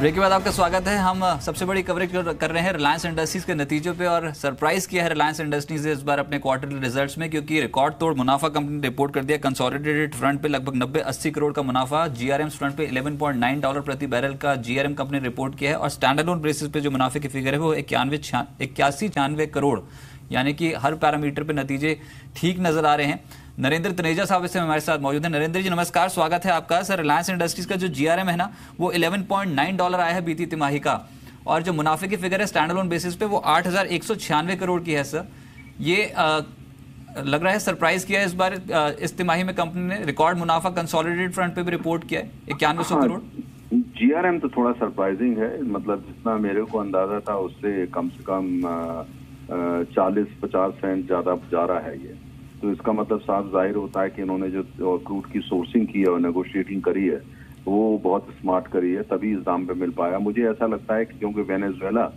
Break के बाद आपका स्वागत है। हम सबसे बड़ी कवरेज कर रहे हैं रिलायंस इंडस्ट्रीज के नतीजों पे और सरप्राइज किया है रिलायंस इंडस्ट्रीज ने इस बार अपने क्वार्टरली रिजल्ट्स में, क्योंकि रिकॉर्ड तोड़ मुनाफा कंपनी ने रिपोर्ट कर दिया। कंसोलिडेटेड फ्रंट पे लगभग 90-80 करोड़ का मुनाफा, जीआरएम फ्रंट पे $11.9 प्रति बैरल का जीआरएम कंपनी ने रिपोर्ट किया है और स्टैंडअलोन बेसिस पे जो मुनाफे की फिगर है वो 81-96 करोड़, यानी कि हर पैरामीटर पे नतीजे ठीक नजर आ रहे हैं। नरेंद्र तनेजा साहब इससे हमारे साथ मौजूद हैं। नरेंद्र जी नमस्कार, स्वागत है आपका। सर, रिलायंस इंडस्ट्रीज का जो जीआरएम है ना वो $11.9 आया है बीती तिमाही का, और जो मुनाफे की फिगर है स्टैंडअलोन बेसिस पे वो 8,196 करोड़ की है। सर, ये लग रहा है सरप्राइज किया है इस बार। इस तिमाही में कंपनी ने रिकॉर्ड मुनाफा कंसोलिडेटेड फ्रंट पे भी रिपोर्ट किया है 9100 करोड़। जीआरएम तो थोड़ा सरप्राइजिंग है, मतलब जितना मेरे को अंदाजा था उससे कम से कम 40-50 सेंट ज्यादा जा रहा है ये। तो इसका मतलब साफ जाहिर होता है कि इन्होंने जो क्रूड की सोर्सिंग की है और नेगोशिएटिंग करी है वो बहुत स्मार्ट करी है, तभी इस दाम पे मिल पाया। मुझे ऐसा लगता है कि क्योंकि वेनेजुएला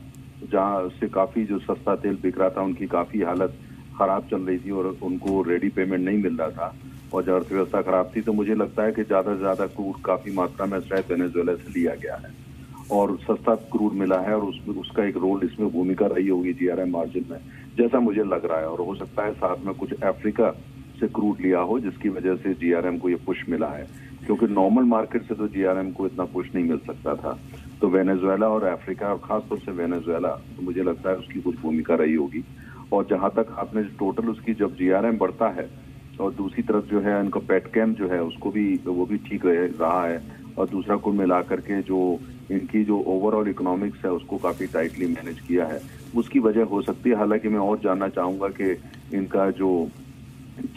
जहाँ से काफी जो सस्ता तेल बिक रहा था उनकी काफी हालत खराब चल रही थी और उनको रेडी पेमेंट नहीं मिल रहा था और जब अर्थव्यवस्था खराब थी, तो मुझे लगता है कि ज्यादा से ज्यादा क्रूड काफी मात्रा में शायद वेनेजुएला से लिया गया है और सस्ता क्रूड मिला है और उसका एक रोल इसमें भूमिका रही होगी जीआरएम मार्जिन में, जैसा मुझे लग रहा है। और हो सकता है साथ में कुछ अफ्रीका से क्रूड लिया हो जिसकी वजह से जीआरएम को ये पुश मिला है, क्योंकि नॉर्मल मार्केट से तो जीआरएम को इतना पुश नहीं मिल सकता था। तो वेनेजुएला और अफ्रीका और खासतौर से वेनेजुएला, तो मुझे लगता है उसकी कुछ भूमिका रही होगी। और जहां तक आपने टोटल उसकी जब जीआरएम बढ़ता है और दूसरी तरफ जो है इनका पेटकेम जो है उसको भी वो भी ठीक रहा है और दूसरा कुल मिला करके जो इनकी जो ओवरऑल इकोनॉमिक्स है उसको काफी टाइटली मैनेज किया है, उसकी वजह हो सकती है। हालांकि मैं और जानना चाहूंगा कि इनका जो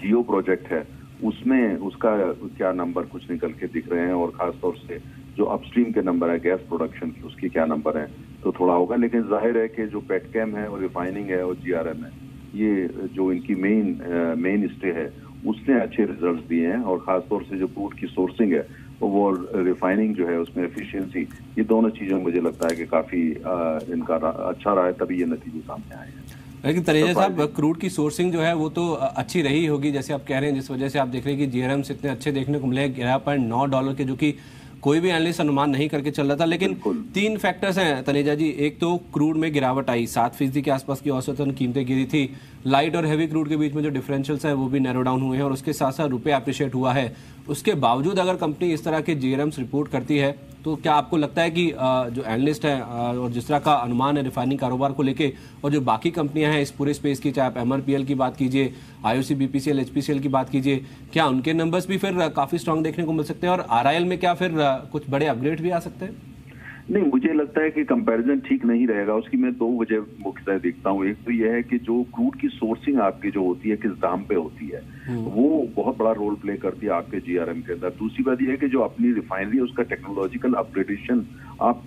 जियो प्रोजेक्ट है उसमें उसका क्या नंबर कुछ निकल के दिख रहे हैं और खासतौर से जो अपस्ट्रीम के नंबर है गैस प्रोडक्शन की उसके क्या नंबर है, तो थोड़ा होगा। लेकिन जाहिर है कि जो पेटकेम है और रिफाइनिंग है और जीआरएम है, ये जो इनकी मेन स्टे है उसने अच्छे रिजल्ट्स दिए हैं और खासतौर से जो क्रूड की सोर्सिंग है वो रिफाइनिंग जो है उसमें एफिशिएंसी, ये दोनों चीजें मुझे लगता है कि काफी इनका अच्छा रहा है, तभी ये नतीजे सामने आए हैं। लेकिन तनेजा साहब, क्रूड की सोर्सिंग जो है वो तो अच्छी रही होगी जैसे आप कह रहे हैं, जिस वजह से आप देख रहे हैं कि जीआरएम से इतने अच्छे देखने को मिले $11.9 के, जो कि कोई भी एनालिस्ट अनुमान नहीं करके चल रहा था। लेकिन 3 फैक्टर्स हैं तनेजा जी। एक तो क्रूड में गिरावट आई, 7% के आसपास की औसतन कीमतें गिरी थी। लाइट और हैवी क्रूड के बीच में जो डिफरेंशियल्स हैं वो भी नैरो डाउन हुए हैं और उसके साथ साथ रुपये अप्रिशिएट हुआ है। उसके बावजूद अगर कंपनी इस तरह के जीआरएम्स रिपोर्ट करती है तो क्या आपको लगता है कि जो एनालिस्ट हैं और जिस तरह का अनुमान है रिफाइनिंग कारोबार को लेके और जो बाकी कंपनियां हैं इस पूरे स्पेस की, चाहे आप एमआरपीएल की बात कीजिए, आईओसी, बीपीसीएल, एचपीसीएल की बात कीजिए, क्या उनके नंबर्स भी फिर काफी स्ट्रांग देखने को मिल सकते हैं और आरआईएल में क्या फिर कुछ बड़े अपग्रेड भी आ सकते हैं? नहीं, मुझे लगता है कि कंपैरिजन ठीक नहीं रहेगा। उसकी मैं 2 वजह मुख्यतः देखता हूँ। एक तो यह है कि जो क्रूड की सोर्सिंग आपकी जो होती है किस दाम पे होती है वो बहुत बड़ा रोल प्ले करती है आपके जीआरएम के अंदर। दूसरी बात यह है कि जो अपनी रिफाइनरी है उसका टेक्नोलॉजिकल अपग्रेडेशन आप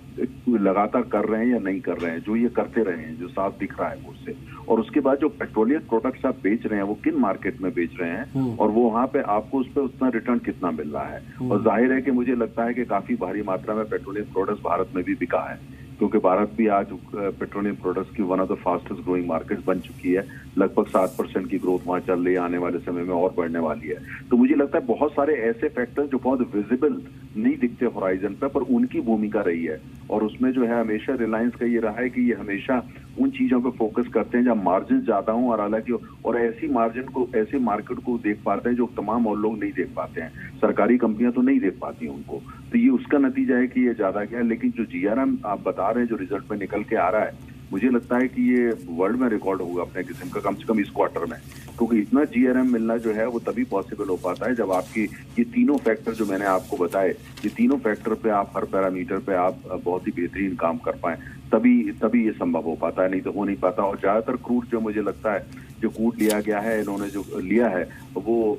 लगातार कर रहे हैं या नहीं कर रहे हैं, जो ये करते रहे हैं, जो साफ दिख रहा है मुझसे। और उसके बाद जो पेट्रोलियम प्रोडक्ट्स आप बेच रहे हैं वो किन मार्केट में बेच रहे हैं और वो वहां पे आपको उस पर उतना रिटर्न कितना मिल रहा है। और जाहिर है कि मुझे लगता है कि काफी भारी मात्रा में पेट्रोलियम प्रोडक्ट्स भारत में भी बिका है, क्योंकि भारत भी आज पेट्रोलियम प्रोडक्ट्स की one of the fastest growing markets बन चुकी है। लगभग 7% की ग्रोथ वहां चल रही है, आने वाले समय में और बढ़ने वाली है। तो मुझे लगता है बहुत सारे ऐसे फैक्टर्स जो बहुत विजिबल नहीं दिखते होराइजन पे, पर उनकी भूमिका रही है। और उसमें जो है हमेशा रिलायंस का ये रहा है कि ये हमेशा उन चीजों पे फोकस करते हैं जहाँ मार्जिन ज्यादा हूँ और हालांकि और ऐसी मार्जिन को, ऐसे मार्केट को देख पाते हैं जो तमाम और लोग नहीं देख पाते हैं। सरकारी कंपनियां तो नहीं देख पाती उनको, तो ये उसका नतीजा है कि ये ज्यादा क्या है। लेकिन जो जीआरएम आप बता रहे हैं जो रिजल्ट में निकल के आ रहा है, मुझे लगता है कि ये वर्ल्ड में रिकॉर्ड होगा अपने किस्म का, कम से कम इस क्वार्टर में। क्योंकि इतना जीआरएम मिलना जो है वो तभी पॉसिबल हो पाता है जब आपकी ये तीनों फैक्टर जो मैंने आपको बताए, ये तीनों फैक्टर पे आप हर पैरामीटर पे आप बहुत ही बेहतरीन काम कर पाए, तभी ये संभव हो पाता है, नहीं तो हो नहीं पाता। और ज्यादातर क्रूड जो मुझे लगता है जो क्रूड लिया गया है, इन्होंने जो लिया है वो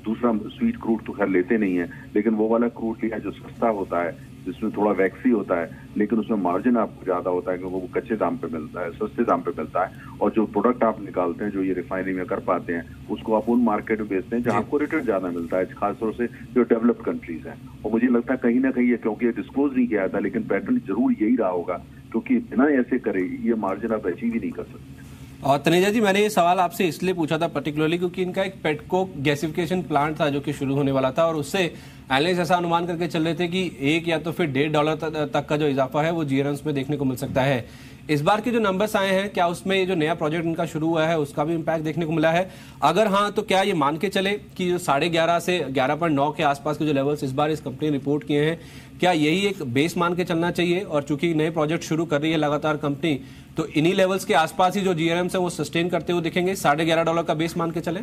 दूसरा स्वीट क्रूड तो खैर लेते नहीं है, लेकिन वो वाला क्रूड लिया जो सस्ता होता है, जिसमें थोड़ा वैक्सी होता है, लेकिन उसमें मार्जिन आपको ज्यादा होता है क्योंकि वो कच्चे दाम पे मिलता है, सस्ते दाम पे मिलता है। और जो प्रोडक्ट आप निकालते हैं, जो ये रिफाइनरी में कर पाते हैं, उसको आप उन मार्केट में बेचते हैं जहां आपको रिटर्न ज्यादा मिलता है, खासतौर से जो डेवलप्ड कंट्रीज हैं। और मुझे लगता है कहीं ना कहीं ये, क्योंकि ये डिस्क्लोज नहीं किया था, लेकिन पैटर्न जरूर यही रहा होगा, क्योंकि बिना ऐसे करे ये मार्जिन आप अचीव ही नहीं कर सकते। और तनेजा जी, मैंने ये सवाल आपसे इसलिए पूछा था पर्टिकुलरली क्योंकि इनका एक पेटकोक गैसिफिकेशन प्लांट था जो कि शुरू होने वाला था, और उससे एनालिस्ट ऐसा अनुमान करके चल रहे थे कि $1 या तो फिर $1.5 तक का जो इजाफा है वो जीआरएम्स में देखने को मिल सकता है। इस बार के जो नंबर्स आए हैं, क्या उसमें ये जो नया प्रोजेक्ट इनका शुरू हुआ है उसका भी इम्पैक्ट देखने को मिला है? अगर हाँ, तो क्या ये मान के चले कि जो 11.5 से 11.9 के आसपास के जो लेवल्स इस बार इस कंपनी ने रिपोर्ट किए हैं, क्या यही एक बेस मान के चलना चाहिए? और चूंकि नए प्रोजेक्ट शुरू कर रही है लगातार कंपनी, तो इन्हीं लेवल्स के आसपास ही जो जीआरएम्स है वो सस्टेन करते हुए दिखेंगे, $11.5 का बेस मान के चले?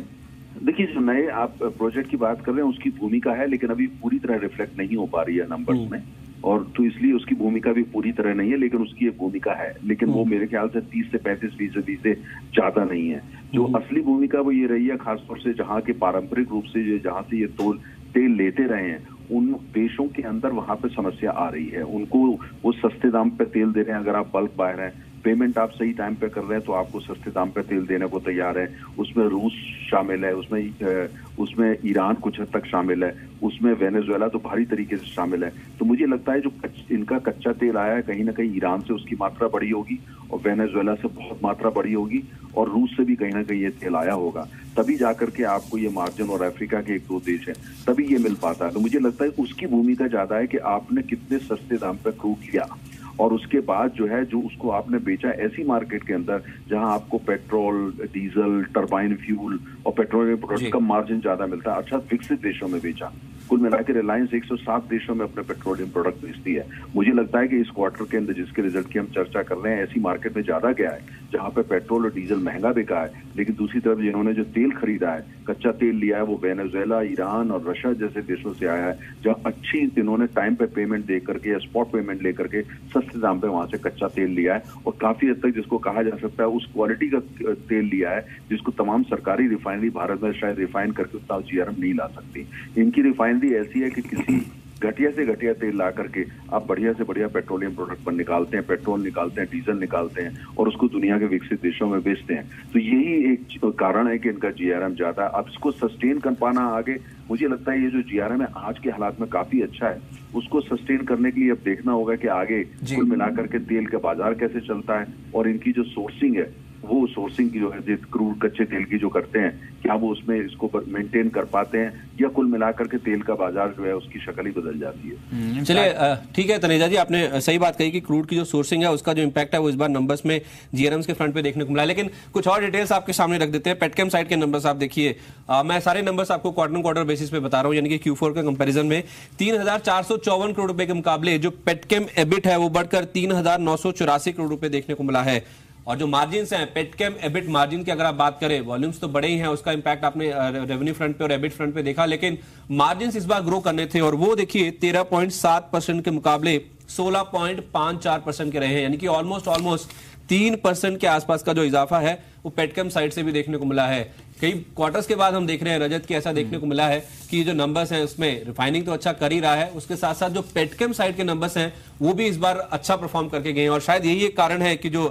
देखिए, जो नए आप प्रोजेक्ट की बात कर रहे हैं उसकी भूमिका है, लेकिन अभी पूरी तरह रिफ्लेक्ट नहीं हो पा रही है नंबर्स में, और तो इसलिए उसकी भूमिका भी पूरी तरह नहीं है, लेकिन उसकी एक भूमिका है, लेकिन वो मेरे ख्याल से 30 से 35% से ज्यादा नहीं है। जो असली भूमिका वो ये रही है, खासतौर से जहाँ के पारंपरिक रूप से जहाँ से ये तेल लेते रहे हैं, उन देशों के अंदर वहां पे समस्या आ रही है। उनको वो सस्ते दाम पे तेल दे रहे हैं। अगर आप बल्क बायर हैं, पेमेंट आप सही टाइम पे कर रहे हैं, तो आपको सस्ते दाम पे तेल देने को तैयार है। उसमें रूस शामिल है, उसमें ईरान कुछ हद तक शामिल है, उसमें वेनेजुएला तो भारी तरीके से शामिल है। तो मुझे लगता है जो इनका कच्चा तेल आया है, कहीं ना कहीं ईरान से उसकी मात्रा बढ़ी होगी, और वेनेजुएला से बहुत मात्रा बढ़ी होगी, और रूस से भी कहीं ना कहीं ये तेल आया होगा, तभी जाकर के आपको ये मार्जिन, और अफ्रीका के 1-2 देश हैं, तभी ये मिल पाता है। तो मुझे लगता है उसकी भूमिका ज्यादा है कि आपने कितने सस्ते दाम पे क्रूड लिया, और उसके बाद जो है जो उसको आपने बेचा ऐसी मार्केट के अंदर जहां आपको पेट्रोल, डीजल, टरबाइन फ्यूल और पेट्रोलियम प्रोडक्ट का मार्जिन ज्यादा मिलता है। अच्छा, विकसित देशों में बेचा। कुल मिलाकर रिलायंस 107 देशों में अपने पेट्रोलियम प्रोडक्ट बेचती है। मुझे लगता है कि इस क्वार्टर के अंदर जिसके रिजल्ट की हम चर्चा कर रहे हैं, ऐसी मार्केट में ज्यादा गया है जहां पे पेट्रोल और डीजल महंगा बिका है, लेकिन दूसरी तरफ जिन्होंने जो तेल खरीदा है, कच्चा तेल लिया है, वो वेनेजुएला, ईरान और रशिया जैसे देशों से आया है, जहां अच्छी इन्होंने टाइम पे पेमेंट दे करके या स्पॉट पेमेंट लेकर के सस्ते दाम पे वहां से कच्चा तेल लिया है, और काफी हद तक जिसको कहा जा सकता है उस क्वालिटी का तेल लिया है जिसको तमाम सरकारी रिफाइनरी भारत में शायद रिफाइन करके उतना जीआरएम नहीं ला सकती। इनकी रिफाइनरी ऐसी है कि किसी घटिया से घटिया तेल ला करके आप बढ़िया से बढ़िया पेट्रोलियम प्रोडक्ट पर निकालते हैं, पेट्रोल निकालते हैं, डीजल निकालते हैं, और उसको दुनिया के विकसित देशों में बेचते हैं। तो यही एक कारण है कि इनका जीआरएम ज्यादा है। अब इसको सस्टेन कर पाना आगे, मुझे लगता है ये जो जीआरएम है आज के हालात में काफी अच्छा है, उसको सस्टेन करने के लिए अब देखना होगा कि आगे कुल मिलाकर के तेल का बाजार कैसे चलता है, और इनकी जो सोर्सिंग है, वो सोर्सिंग की जो है क्रूड कच्चे तेल की जो करते हैं, क्या वो उसमें इसको मेंटेन कर पाते हैं, या कुल मिलाकर के तेल का बाजार जो है उसकी शक्ल ही बदल जाती है। चलिए, ठीक है तनेजा जी, आपने सही बात कही कि क्रूड की जो सोर्सिंग है उसका जो इम्पैक्ट है वो इस बार नंबर्स में जीआरएम्स के फ्रंट पे देखने को मिला। लेकिन कुछ और डिटेल्स आपके सामने रख देते हैं। पेटकेम साइड के नंबर्स आप देखिए, मैं सारे नंबर्स आपको क्वार्टर बेसिस पे बता रहा हूँ, यानी कि Q4 के कंपैरिजन में 3,454 करोड़ रुपए के मुकाबले जो पेटकेम एबिट है वो बढ़कर 3,984 करोड़ रुपए देखने को मिला है। और जो मार्जिन्स हैं, पेटकेम एबिट मार्जिन की अगर आप बात करें, वॉल्यूम्स तो बड़े ही हैं, उसका इंपैक्ट आपने रेवेन्यू फ्रंट पे और एबिट फ्रंट पे देखा, लेकिन मार्जिन्स इस बार ग्रो करने थे, और वो देखिए 13.7% के मुकाबले 16.54% के रहे हैं, यानी कि ऑलमोस्ट 3% के आसपास का जो इजाफा है वो पेटकेम साइड से भी देखने को मिला है। कई क्वार्टर्स के बाद हम देख रहे हैं रजत की ऐसा देखने को मिला है कि जो नंबर्स हैं उसमें रिफाइनिंग तो अच्छा कर ही रहा है, उसके साथ साथ जो पेटकेम साइड के नंबर्स हैं वो भी इस बार अच्छा परफॉर्म करके गए हैं, और शायद यही एक कारण है कि जो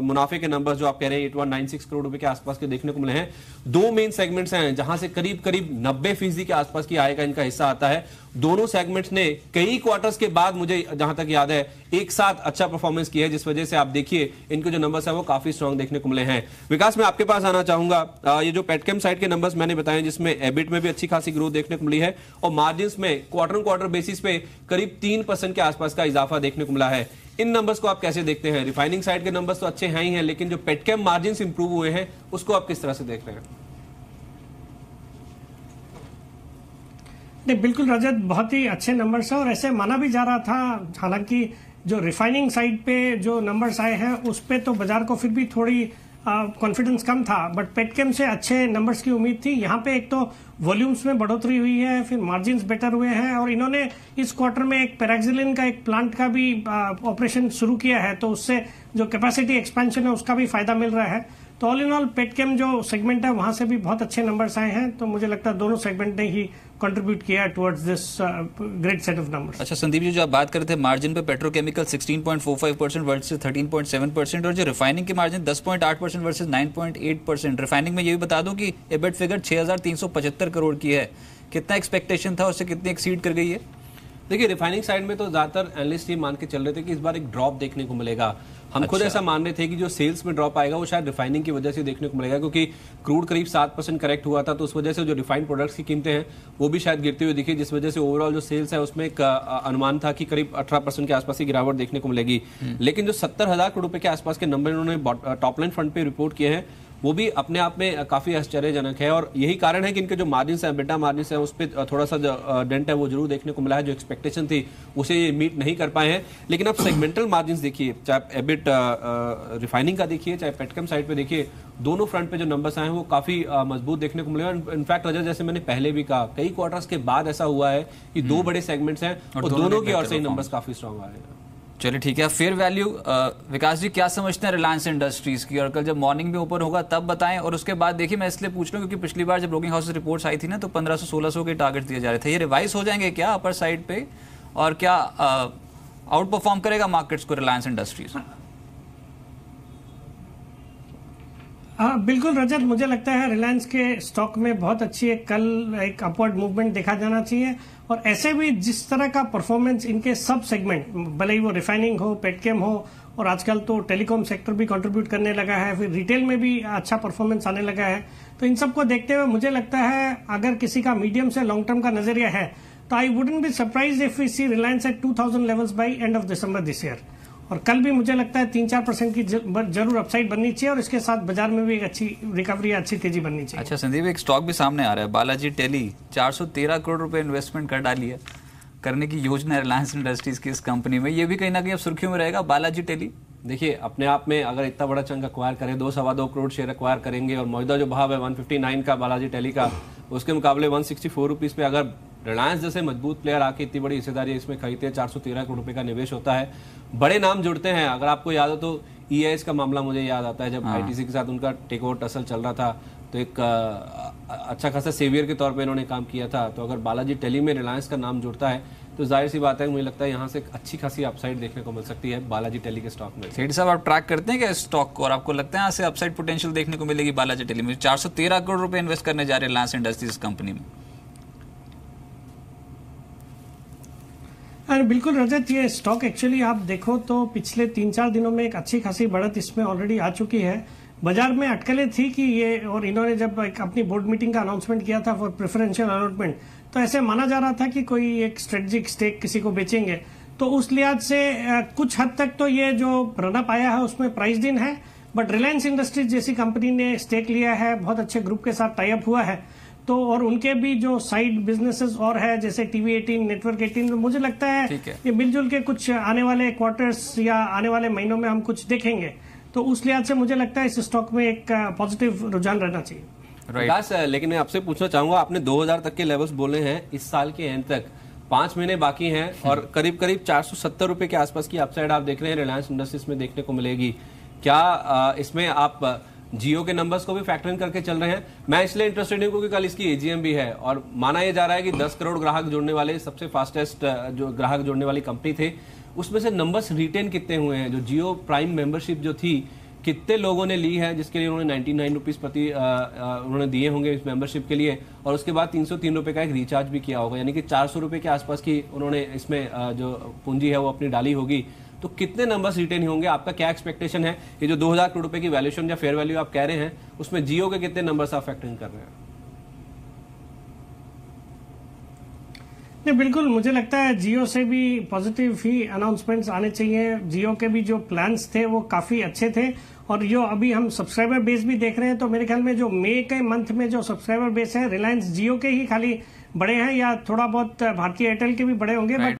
मुनाफे के नंबर्स जो आप कह रहे हैं 8196 करोड़ रुपए के आसपास के देखने को मिले हैं। 2 मेन सेगमेंट्स हैं जहां से करीब 90% के आसपास की आय का इनका हिस्सा आता है। दोनों सेगमेंट्स ने कई क्वार्टर्स के बाद, मुझे जहां तक याद है, एक साथ अच्छा परफॉर्मेंस किया है, जिस वजह से आप देखिए इनके जो नंबर्स हैं वो काफी स्ट्रांग देखने को मिले हैं। विकास, मैं आपके पास आना चाहूंगा। ये जो पेटकेम साइड के नंबर्स मैंने बताए, जिसमें एबिट में भी अच्छी खासी ग्रोथ देखने को मिली है, और मार्जिन्स में क्वार्टर बेसिस पे करीब 3% के आसपास का इजाफा देखने को मिला है। इन नंबर्स को आप कैसे देखते हैं? रिफाइनिंग साइड के नंबर्स तो अच्छे हैं ही हैं, लेकिन जो पेटकेम मार्जिन्स इंप्रूव हुए हैं उसको आप किस तरह से देख रहे हैं? नहीं, बिल्कुल रजत, बहुत ही अच्छे नंबर्स हैं, और ऐसे माना भी जा रहा था। हालांकि जो रिफाइनिंग साइड पे जो नंबर्स आए हैं उस पे तो बाजार को फिर भी थोड़ी कॉन्फिडेंस कम था, बट पेटकेम से अच्छे नंबर्स की उम्मीद थी। यहाँ पे एक तो वॉल्यूम्स में बढ़ोतरी हुई है, फिर मार्जिन्स बेटर हुए हैं, और इन्होंने इस क्वार्टर में एक पैराक्सिलिन का एक प्लांट का भी ऑपरेशन शुरू किया है, तो उससे जो कैपेसिटी एक्सपेंशन है उसका भी फायदा मिल रहा है। तो ऑल इन ऑल पेटकेम जो सेगमेंट है वहां से भी बहुत अच्छे नंबर्स आए हैं, तो मुझे लगता है दोनों सेगमेंट ने ही कंट्रीब्यूट किया towards this great set of numbers. अच्छा संदीप जी, जो आप बात कर रहे थे मार्जिन पे, पेट्रोकेमिकल 16.45% वर्सेस 13.7%, और जो रिफाइनिंग के मार्जिन 10.8% वर्सेस 9.8%। रिफाइनिंग में ये भी बता दूं कि एबिट फिगर 6,375 करोड़ की है। कितना एक्सपेक्टेशन था, उससे कितनी एक्सीड कर गई है? देखिए, रिफाइनिंग साइड में तो ज्यादातर एनालिस्ट ये मान के चल रहे थे कि इस बार एक ड्रॉप देखने को मिलेगा, हम खुद ऐसा मान रहे थे कि जो सेल्स में ड्रॉप आएगा वो शायद रिफाइनिंग की वजह से देखने को मिलेगा, क्योंकि क्रूड करीब 7% करेक्ट हुआ था, तो उस वजह से जो रिफाइंड प्रोडक्ट्स की कीमतें हैं वो भी शायद गिरती हुई दिखी, जिस वजह से ओवरऑल जो सेल्स है उसमें एक अनुमान था कि करीब 18% के आसपास की गिरावट देखने को मिलेगी। लेकिन जो 70,000 करोड़ रुपए के आसपास के नंबर इन्होंने टॉप लाइन फ्रंट पे रिपोर्ट किए हैं वो भी अपने आप में काफी आश्चर्यजनक है, और यही कारण है कि इनके जो मार्जिन है, बेटा मार्जिन है, उस पर थोड़ा सा डेंट है वो जरूर देखने को मिला है। जो एक्सपेक्टेशन थी उसे ये मीट नहीं कर पाए हैं। लेकिन अब सेगमेंटल मार्जिन देखिए, चाहे एबिट रिफाइनिंग का देखिए, चाहे पेटकेम साइड पे देखिए, दोनों फ्रंट पे जो नंबर्स आए हैं वो काफी मजबूत देखने को मिले। इनफैक्ट रजत, जैसे मैंने पहले भी कहा, कई क्वार्टर्स के बाद ऐसा हुआ है कि दो बड़े सेगमेंट्स हैं और दोनों की ओर से नंबर्स काफी स्ट्रांग आ रहे हैं। चलिए ठीक है, फेयर वैल्यू विकास जी क्या समझते हैं रिलायंस इंडस्ट्रीज की, और कल जब मॉर्निंग में ऊपर होगा तब बताएं। और उसके बाद देखिए, मैं इसलिए पूछ रहा हूँ क्योंकि पिछली बार जब ब्रोकिंग हाउस रिपोर्ट्स आई थी ना, तो 1500-1600 के टारगेट दिए जा रहे थे, ये रिवाइज हो जाएंगे क्या अपर साइड पे, और क्या आउट परफॉर्म करेगा मार्केट्स को रिलायंस इंडस्ट्रीज? बिल्कुल रजत, मुझे लगता है रिलायंस के स्टॉक में बहुत अच्छी कल एक अपवर्ड मूवमेंट देखा जाना चाहिए, और ऐसे भी जिस तरह का परफॉर्मेंस इनके सब सेगमेंट, भले ही वो रिफाइनिंग हो, पेटकेम हो, और आजकल तो टेलीकॉम सेक्टर भी कंट्रीब्यूट करने लगा है, फिर रिटेल में भी अच्छा परफॉर्मेंस आने लगा है, तो इन सबको देखते हुए मुझे लगता है अगर किसी का मीडियम से लॉन्ग टर्म का नजरिया है तो I wouldn't be surprised if we see Reliance at 2000 levels by end of December this year. और कल भी मुझे लगता है 3-4% की जरूर अपसाइड बननी चाहिए, और इसके साथ बाजार में भी एक अच्छी रिकवरी, अच्छी तेजी बननी चाहिए। अच्छा संदीप, एक स्टॉक भी सामने आ रहा है, बालाजी टेली, 413 करोड़ रुपए इन्वेस्टमेंट कर डाली है, करने की योजना है रिलायंस इंडस्ट्रीज की इस कंपनी में। ये भी कहीं ना कहीं अब सुर्खियों में रहेगा बालाजी टेली। देखिए, अपने आप में अगर इतना बड़ा चंक अक्वायर करें, 2-2.25 करोड़ शेयर अक्वायर करेंगे, और मौजूदा जो भाव है 159 का बालाजी टेली का, उसके मुकाबले 164 रुपीज पे अगर रिलायंस जैसे मजबूत प्लेयर आके इतनी बड़ी हिस्सेदारी इसमें खरीदते हैं, 413 करोड़ रुपए का निवेश होता है, बड़े नाम जुड़ते हैं। अगर आपको याद हो तो EIS का मामला मुझे याद आता है, जब ITC के साथ उनका टेक ओवर टसल चल रहा था, तो एक अच्छा खासा सेवियर के तौर पे इन्होंने काम किया था। तो अगर बालाजी टेली में रिलायंस का नाम जुड़ता है तो जाहिर सी बात है, मुझे लगता है यहाँ से अच्छी खासी अपसाइड देखने को मिल सकती है बालाजी टेली के स्टॉक में। सेठ साहब, आप ट्रैक करते हैं क्या स्टॉक को, और आपको लगता है यहाँ से अपसाइड पोटेंशियल देखने को मिलेगी बालाजी टेली में? 413 करोड़ रुपए इन्वेस्ट करने जा रहे हैं रिलायंस इंडस्ट्रीज कंपनी में। बिल्कुल रजत, ये स्टॉक एक्चुअली आप देखो तो पिछले 3-4 दिनों में एक अच्छी खासी बढ़त इसमें ऑलरेडी आ चुकी है। बाजार में अटकलें थी कि ये, और इन्होंने जब एक अपनी बोर्ड मीटिंग का अनाउंसमेंट किया था फॉर प्रेफरेंशियल अलॉटमेंट, तो ऐसे माना जा रहा था कि कोई एक स्ट्रेटेजिक स्टेक किसी को बेचेंगे, तो उस लिहाज से कुछ हद तक तो ये जो रनअप आया है उसमें प्राइस इन है। बट रिलायंस इंडस्ट्रीज जैसी कंपनी ने स्टेक लिया है, बहुत अच्छे ग्रुप के साथ टाई अप हुआ है, तो और उनके भी जो साइड बिजनेसेस और है जैसे TV 18, नेटवर्क 18, मुझे लगता है ये मिलजुल के कुछ आने वाले क्वार्टर्स या आने वाले महीनों में हम कुछ देखेंगे, तो उस लिहाज से मुझे लगता है इस स्टॉक में एक पॉजिटिव रुझान रहना चाहिए। विकास, लेकिन मैं आपसे पूछना चाहूंगा, आपने 2000 तक के लेवल्स बोले हैं, इस साल के एंड तक 5 महीने बाकी हैं, और करीब करीब 470 रुपए के आसपास की अपसाइड आप देख रहे हैं रिलायंस इंडस्ट्रीज में देखने को मिलेगी। क्या इसमें आप जियो के नंबर्स को भी फैक्टर इन करके चल रहे हैं? मैं इसलिए इंटरेस्टेड हूं क्योंकि कल इसकी AGM भी है, और माना यह जा रहा है कि 10 करोड़ ग्राहक जोड़ने वाले सबसे फास्टेस्ट जो ग्राहक जोड़ने वाली कंपनी थे, उसमें से नंबर्स रिटेन कितने हुए हैं? जो जियो प्राइम मेंबरशिप जो थी, कितने लोगों ने ली है, जिसके लिए उन्होंने 99 रुपीज प्रति उन्होंने दिए होंगे इस मेंबरशिप के लिए, और उसके बाद 303 रुपए का एक रिचार्ज भी किया होगा, यानी कि 400 रुपए के आसपास की उन्होंने इसमें जो पूंजी है वो अपनी डाली होगी। तो कितने नंबर्स रिटेन होंगे? आपका क्या एक्सपेक्टेशन है? ये जो 2000 करोड़ रुपए की वैल्यूएशन या फेयर वैल्यू आप कह रहे हैं, उसमें जियो के कितने नंबर्स आप फैक्टर इन कर रहे हैं? नहीं, बिल्कुल मुझे लगता है जियो से भी पॉजिटिव ही अनाउंसमेंट्स आने चाहिए। जियो के भी जो प्लान्स थे वो काफी अच्छे थे, और जो अभी हम सब्सक्राइबर बेस भी देख रहे हैं, तो मेरे ख्याल में जो मई के मंथ में जो सब्सक्राइबर बेस है रिलायंस जियो के ही खाली बड़े हैं, या थोड़ा बहुत भारतीय एयरटेल के भी बड़े होंगे, बट